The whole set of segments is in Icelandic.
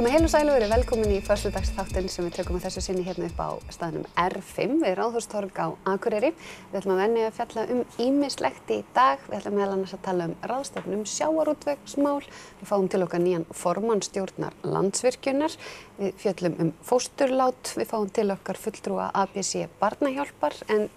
Komið heil og sæl og verið velkomin í föstudagsþáttinn sem við tökum að þessu sinni hérna upp á staðnum R5 við Ráðhústorg á Akureyri. Við ætlum að venja að fjalla ýmislegt í dag. Við ætlum meðal annars að tala ráðstefnu sjávarútvegsmál. Við fáum til okkar nýjan formann stjórnar Landsvirkjunar. Við fjöllum fósturlát. Við fáum til okkar fulltrúa ABC Barnahjálpar en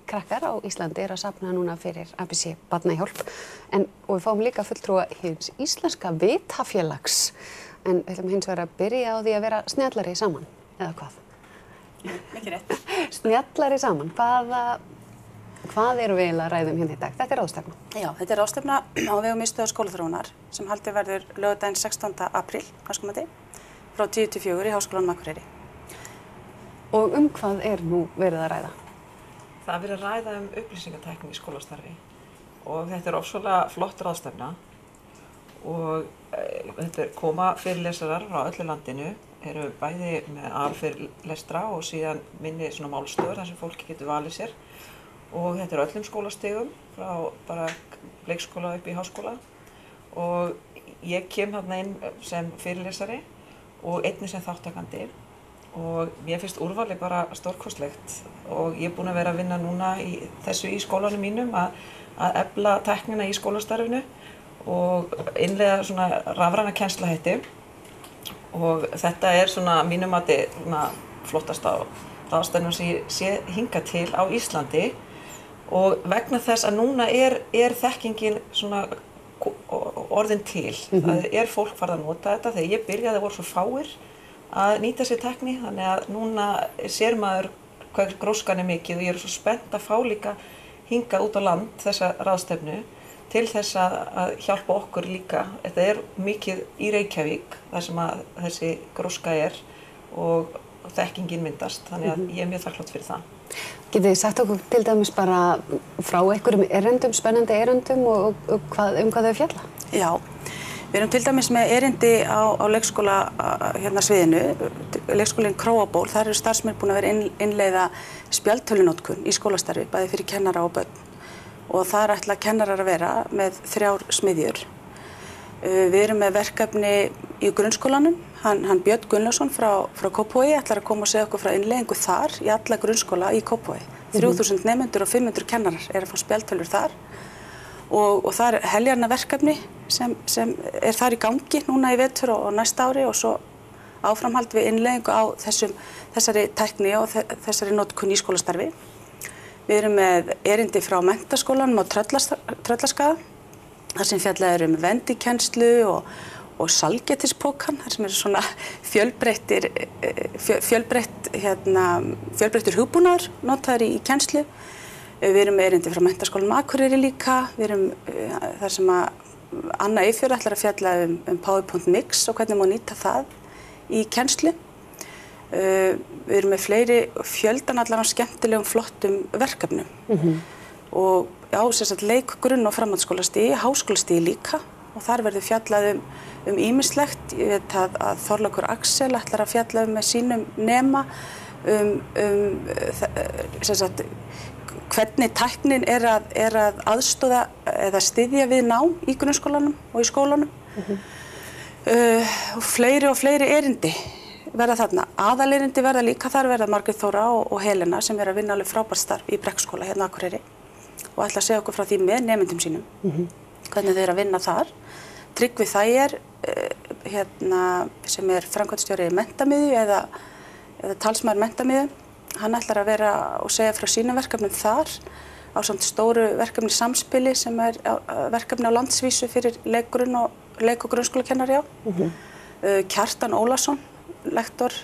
krakkar á Íslandi að safna núna fyrir ABC Barnahjálp og við fáum líka fulltrúa hins íslenska vitafélags en við ætlum hins vegar að byrja á því að vera snjallari saman, eða hvað? Mikið rétt. Snjallari saman, hvað erum við eiginlega að ræða hérna í dag? Þetta ráðstefna. Já, þetta ráðstefna á vegum Miðstöðvar skólaþróunar sem haldið verður laugardaginn 16. apríl næstkomandi frá 10 til 4 í Háskólanum Akureyri. Og hvað er nú verið að ræða? Það verið að ræða upplýsingatækni í skólastarfi og þetta er ofsalega flott ráðstefna og þetta koma fyrirlesarar frá öllu landinu, eru bæði með aðalfyrirlestra og síðan minni svona málstöður þar sem fólki getur valið sér og þetta er öllum skólastigum frá bara leikskóla upp í háskóla og ég kem þarna inn sem fyrirlesari og einnig sem þáttakandi og mér finnst úrvalið bara stórkostlegt og ég er búin að vera að vinna núna í skólanum mínum að efla tæknina í skólastarfinu og innleiða svona rafræna kennslahætti og þetta er svona mínum mati svona flottasta ráðstefna sem ég sé hingað til á Íslandi og vegna þess að núna er þekkingin svona orðin til. Það er fólk farið að nota þetta þegar ég byrjaði voru svo fáir að nýta sér tækni, þannig að núna sér maður hvað gróskan er mikið og ég er svo spennt að fá líka hingað út á land þessa ráðstefnu til þess að hjálpa okkur líka. Þetta er mikið í Reykjavík þar sem að þessi gróska er og þekkingin myndast, þannig að ég er mjög þakklátt fyrir það. Getið þið sagt okkur til dæmis bara frá einhverjum erindum, spennandi erindum og hvað þau fjalla? Já. Við erum til dæmis með erindi á leikskóla hérna sviðinu, leikskólinn Króaból. Þar eru starfsmenn búin að vera innleiða spjaldtölunotkun í skólastarfi, bæði fyrir kennara og börn. Og þar ætla kennarar að vera með 3 smiðjur. Við erum með verkefni í grunnskólanum. Hann Björn Gunnlaugsson frá Kópavogi ætlar að koma og segja okkur frá innleiðingu þar í alla grunnskóla í Kópavogi. 3000 nemendur og 500 kennarar eru að fá spjaldtölur þar. Og það er heljarna verkefni sem er þar í gangi núna í vetur og næsta ári og svo áframhald við innleiðingu á þessari tækni og þessari notkun í skólastarfi. Við erum með erindi frá menntaskólanum á Tröllaskaga þar sem fjallað vendikennslu og salgetispokan þar sem eru svona fjölbreyttur hugbúnaður notaður í kennslu. Við erum með erindi frá Menntaskólanum Akureyri líka, við erum þar sem að Anna Eyfjörð ætlar að fjalla PowerPoint Mix og hvernig má nýta það í kennslu. Við erum með fleiri fjöldan allan á skemmtilegum flottum verkefnum og já, sérstaklega leik-, grunn- og framhaldsskólastigi, háskólastigi líka og þar verður fjallað ýmislegt. Ég veit að Þorlákur Axel ætlar að fjalla með sínum nema sérstaklega hvernig tæknin er að aðstoða eða styðja við nám í grunnskólanum og í skólanum. Fleiri erindi verða þarna. Aðalerindi verða líka þar verða Margrét Þóra og Helena sem er að vinna alveg frábært starf í Brekkskóla hérna á Akureyri og ætla að segja okkur frá því með nemendum sínum. Hvernig þau eru að vinna þar. Tryggvi Þægir sem er framkvæmdastjóri Menntamiðju eða talsmaður Menntamiðju. Hann ætlar að vera og segja frá sínum verkefnum þar ásamt stóru verkefni samspili sem er verkefni á landsvísu fyrir leik- og grunnskólakennari á. Kjartan Ólason, lektor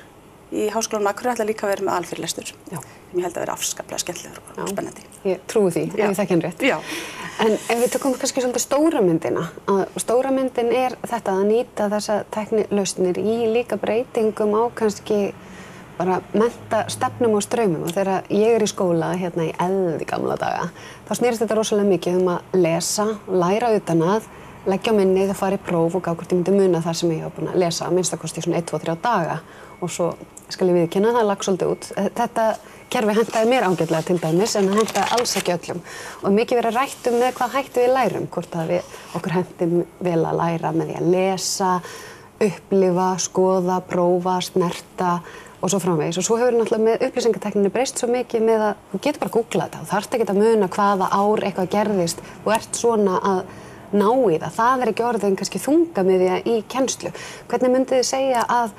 í Háskólanum Akureyri ætlar líka að vera með aðalfyrirlestur. Sem ég held að vera afskaplega skemmtilegur og spennandi. Ég trúi því, ef ég þekki hann rétt. Já. En ef við tökum kannski svolítið stóra myndina, stóra myndin er þetta að nýta þessa tæknilausnir í líka breytingum á kannski bara menntastefnum og straumum og þegar ég er í skóla hérna í eldi gamla daga þá snýrist þetta rosalega mikið að lesa, læra utan að, leggja á minnið og fara í próf og gá hvort ég myndi muna það sem ég var búin að lesa að minnstakosti í svona 1, 2, 3 daga og svo skal ég viðurkenna það lag svolítið út. Þetta kerfi hentaði mér ágætlega til dæmis en það hentaði alls ekki öllum og mikið verið rætt með hvað hætti við lærum, hvort að okkur henti vel að læra með því að lesa upplifa, skoða, prófa, snerta og svo framvegis. Og svo hefur náttúrulega með upplýsingatækninni breyst svo mikið með að þú getur bara googlað þetta. Þú þarft ekki að muna hvaða ár eitthvað gerðist og ert svona að ná í það. Það ekki orðin kannski þungamiðja í kennslu. Hvernig myndið þið segja að,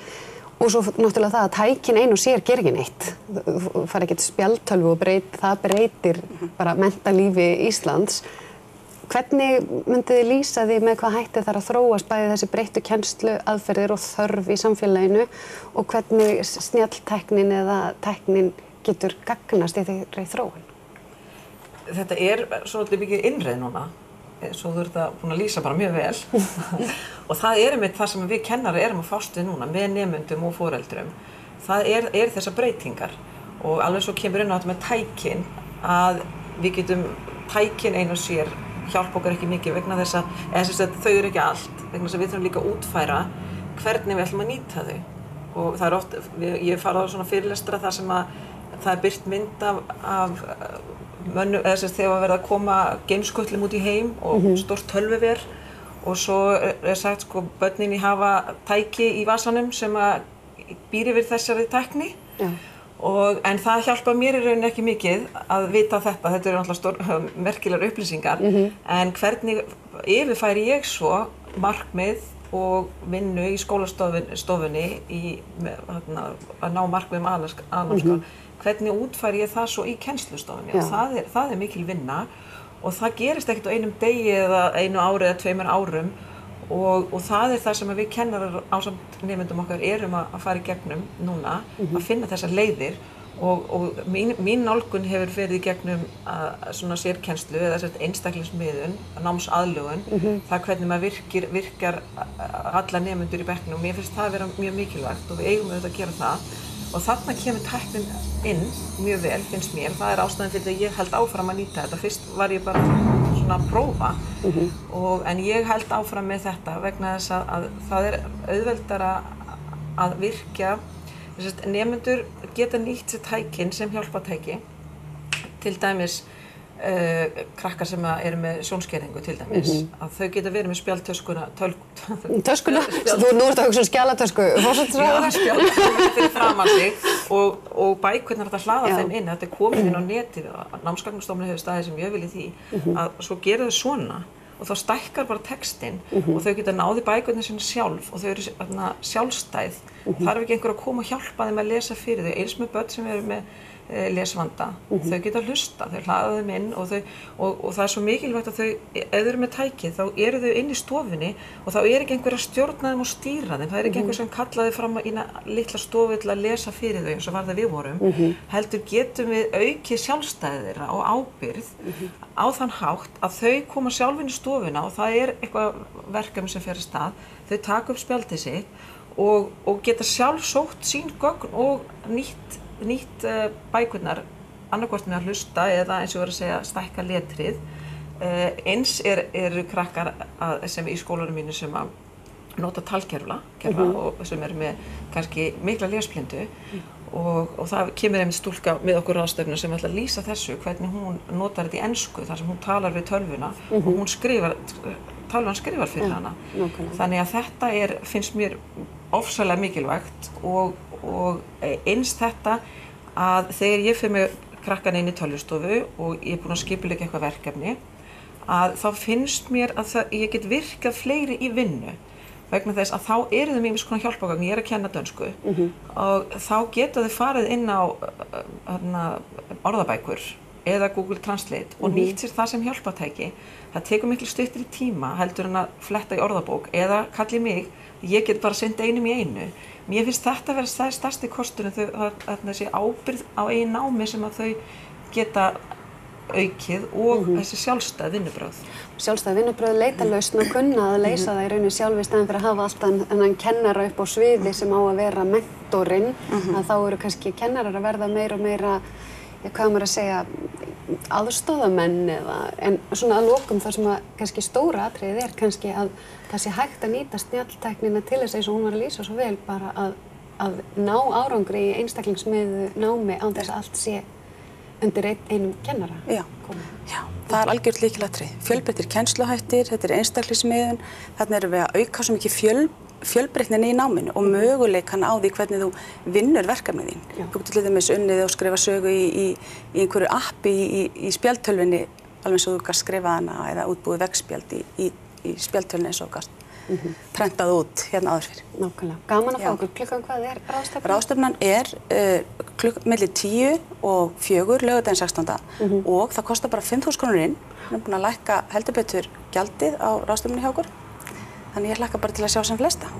og svo náttúrulega það að tækin ein og sér gerir ekki neitt. Þú fara ekkert spjaldtölvu og það breytir bara mentalífi Íslands. Hvernig myndið þið lýsa því með hvað hætti þar að þróast bæði þessi breyttu kennslu, aðferðir og þörf í samfélaginu og hvernig snjalltæknin eða tæknin getur gagnast í þeirri þróun? Þetta svolítið mikið innreið núna, svo þú ert búin að lýsa bara mjög vel og það einmitt það sem við kennari erum að fást við núna með nemendum og foreldrum. Það þessar breytingar og alveg svo kemur inn á þetta með tækin að við getum tækin ein og sér hjálpa okkur ekki mikið vegna þess að þau eru ekki allt, vegna þess að við þurfum líka að útfæra hvernig við ætlum að nýta þau. Og það oft, ég fara á svona fyrirlestra þar sem að það birt mynd af mönnum, eða þess að þegar verða að koma geimskutlum út í heim og stórt tölvuver og svo sagt sko börnin hafa tæki í vasanum sem að býr yfir þessari tækni. En það hjálpa mér í rauninni ekki mikið að vita þetta eru náttúrulega merkilegar upplýsingar, en hvernig yfirfæri ég svo markmið og vinnu í skólastofunni að ná markmiðum aðalnámskrár, hvernig útfæri ég það svo í kennslustofunni og það mikil vinna og það gerist ekkert á einum degi eða einu ári eða 2 árum og það það sem við kennarar ásamt nemendum okkar erum að fara í gegnum núna, að finna þessar leiðir og mín nálgun hefur verið í gegnum svona sérkennslu eða einstaklingsmiðun, námsaðlögun, það hvernig maður virkar alla nemendur í bekknum og mér finnst það að vera mjög mikilvægt og við eigum auðvitað að gera það og þarna kemur tæknin inn mjög vel, finnst mér, það ástæðan fyrir að ég held áfram að nýta þetta, fyrst var ég bara svona að prófa en ég held áfram með þetta vegna þess að það auðveldara að virkja nemendur geta nýtt sér tækin sem hjálpartæki til dæmis krakkar sem eru með sjónskerðingu til dæmis að þau geta verið með spjaldtöskuna Töskuna? Nú ertu að hugsa spjaldtösku forsætisráðherra? Já, spjaldtösku fyrir framan sig og bækurnar að hlaða þeim inn þetta komið inn á netið Námsgagnastofnun hefur staðið sem ég vil í því að svo gera þau svona og þá stækkar bara textinn og þau geta náði bækurnar sinna sjálf og þau eru sjálfstæð þarf ekki einhver að koma og hjálpa þeim að lesa fyrir þau eins með börn sem eru með lesvanda, þau geta hlusta, þau hlaða þeim inn og það svo mikilvægt að þau, ef þau eru með tækið, þá eru þau inn í stofunni og þá ekki einhver að stjórna þeim og stýra þeim, það ekki einhver sem kallaði fram í litla stofu til að lesa fyrir þau eins og var það við vorum, heldur getum við aukið sjálfstæði þeirra og ábyrgð á þann hátt að þau koma sjálf inn í stofuna og það eitthvað verkefni sem fer af stað, þau taka upp spjaldið sitt og geta sjálf sótt sín gögn og nýtt bækurnar annarkvort með að hlusta eða eins og ég var að segja stækka letrið. Eins eru krakkar sem í skólanum mínu sem að nota talkerfa og sem eru með kannski mikla lesblindu og það kemur einmitt stúlka með okkur ráðstefnu sem ætla að lýsa þessu hvernig hún notar þetta í ensku þar sem hún talar við tölvuna og hún tölvan skrifar fyrir hana. Þannig að þetta finnst mér ofsalega mikilvægt og eins þetta að þegar ég fer með krakkana inn í tölvustofu og ég búin að skipuleggja eitthvað verkefni að þá finnst mér að ég get virkað fleiri í vinnu vegna þess að þá eru þau með svona hjálpagögn, ég að kenna dönsku og þá geta þau farið inn á orðabækur eða Google Translate og nýtt sér það sem hjálpartæki. Það tekur miklu styttri tíma heldur en að fletta í orðabók eða kalli mig, ég get bara sendt einum í einu. Mér finnst þetta að vera stærsti kostur en þessi ábyrgð á eigin námi sem að þau geta aukið og þessi sjálfstæð vinnubrögð. Sjálfstæð vinnubrögð, leita lausn og kunna að leysa það í rauninni sjálf í staðinn fyrir að hafa alltaf þennan kennara upp á sviði sem á að vera mentorinn, að þá eru kannski kennarar að verða meira og meira, hvað maður að segja, aðstoðamenn en svona að lokum það sem að kannski stóra atriðið kannski að það sé hægt að nýta snjalltæknina til þess eins og hún var að lýsa svo vel bara að ná árangri í einstaklingsmiðu námi án þess að allt sé undir einum kennara. Já, það algjört lykilatriði. Fjölbreyttir kennsluhættir, þetta einstaklingsmiðun, þarna erum við að auka svo mikið fjölbreytninni í náminu og möguleikan á því hvernig þú vinnur verkefnið þín. Þú getur til dæmis unnið og skrifa sögu í einhverju appi í spjaldtölvunni, alveg eins og þú gast skrifa hana eða útbúið veggspjald í spjaldtölvunni eins og gast prentað út hérna áður fyrir. Nákvæmlega. Gaman að fá okkur. Klukkan hvað er ráðstefnan? Ráðstefnan milli 10 og 4 laugardaginn 16. Og það kostar bara 5.000 krónur inn. Við erum búin að lækka heldur betur gjaldið á ráðstefnunni hjá okkur. Þannig ég hlakka bara til að sjá sem flesta.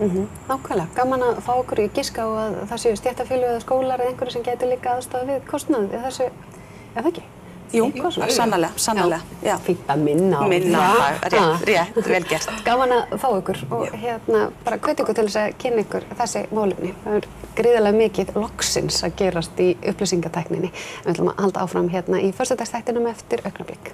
Nákvæmlega. Gaman að fá okkur. Ég giska á að það séu stéttarfélög eða skólar eða einhverju sem gæti líka aðstoða við kostnað í þessu, eða ekki? Jú, sannarlega. Já. Fínt að minna á það. Rétt, vel gert. Gaman að fá ykkur og bara hvet ykkur til þess að kynna ykkur þessi málefni. Það er gríðarlega mikið loksins að gerast í upplýsingatækninni. Við ætlum að halda áfram hérna í föstudagsþættinum eftir augnablik.